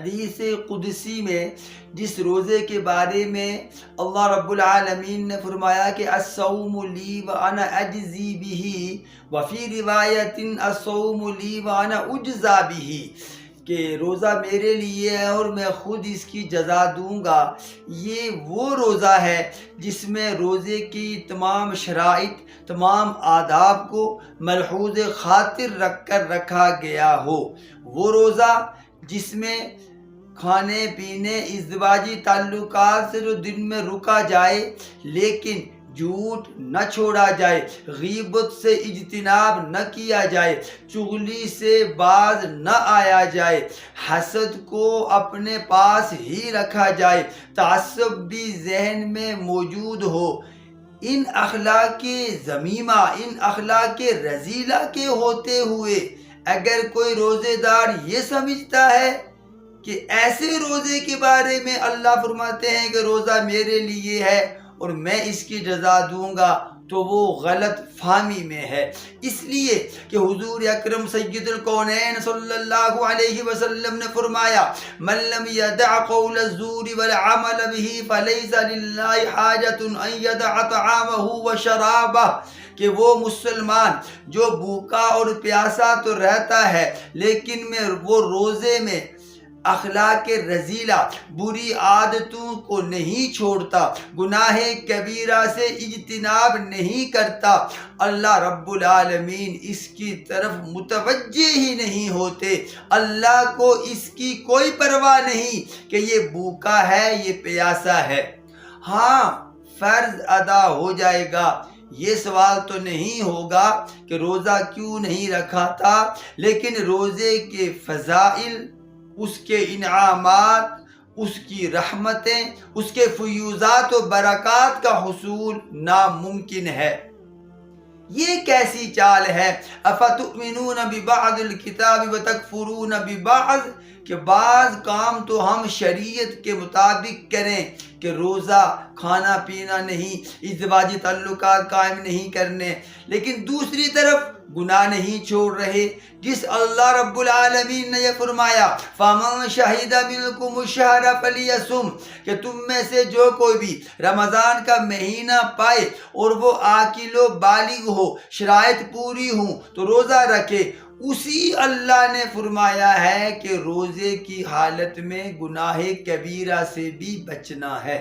حدیث قدسی میں جس روزے کے بارے میں اللہ رب العالمین نے فرمایا کہ الصوم لی وانا اجزی بہ وفی روایت الصوم لی وانا اجزا بہ، کہ روزہ میرے لیے ہے اور میں خود اس کی جزا دوں گا. یہ وہ روزہ ہے جس میں روزے کی تمام شرائط، تمام آداب کو ملحوظ خاطر رکھ کر رکھا گیا ہو. وہ روزہ جس میں کھانے پینے، ازدواجی تعلقات سے جو دن میں رکا جائے لیکن جھوٹ نہ چھوڑا جائے، غیبت سے اجتناب نہ کیا جائے، چغلی سے باز نہ آیا جائے، حسد کو اپنے پاس ہی رکھا جائے، تعصب بھی ذہن میں موجود ہو. ان اخلاق ذمیمہ، ان اخلاق رذیلہ کے ہوتے ہوئے اگر کوئی روزے دار یہ سمجھتا ہے کہ ایسے روزے کے بارے میں اللہ فرماتے ہیں کہ روزہ میرے لیے ہے اور میں اس کی جزا دوں گا، تو وہ غلط فہمی میں ہے. اس لیے کہ حضور اکرم سید الکونین صلی اللہ علیہ وسلم نے فرمایا من لم یدع قول الزور والعمل به فلیس للہ حاجۃ ان یدع طعامہ وشرابہ، کہ وہ مسلمان جو بھوکا اور پیاسا تو رہتا ہے لیکن وہ روزے میں اخلاق رذیلہ، بری عادتوں کو نہیں چھوڑتا، گناہ کبیرہ سے اجتناب نہیں کرتا، اللہ رب العالمین اس کی طرف متوجہ ہی نہیں ہوتے. اللہ کو اس کی کوئی پرواہ نہیں کہ یہ بھوکا ہے، یہ پیاسا ہے. ہاں، فرض ادا ہو جائے گا، یہ سوال تو نہیں ہوگا کہ روزہ کیوں نہیں رکھا تھا، لیکن روزے کے فضائل، اس کے انعامات، اس کی رحمتیں، اس کے فیوزات و برکات کا حصول ناممکن ہے. یہ کیسی چال ہے؟ افتؤمنون ببعض الکتاب وتکفرون ببعض، کہ بعض کام تو ہم شریعت کے مطابق کریں کہ روزہ کھانا پینا نہیں، ازدواجی تعلقات قائم نہیں کرنے، لیکن دوسری طرف گناہ نہیں چھوڑ رہے. جس اللہ رب العالمین نے یہ فرمایا فَمَن شَهِدَ مِنْكُمُ الشَّهْرَ فَلْيَصُمْ، کہ تم میں سے جو کوئی بھی رمضان کا مہینہ پائے اور وہ عاقل و بالغ ہو، شرائط پوری ہوں تو روزہ رکھے. اسی اللہ نے فرمایا ہے کہ روزے کی حالت میں گناہ کبیرہ سے بھی بچنا ہے.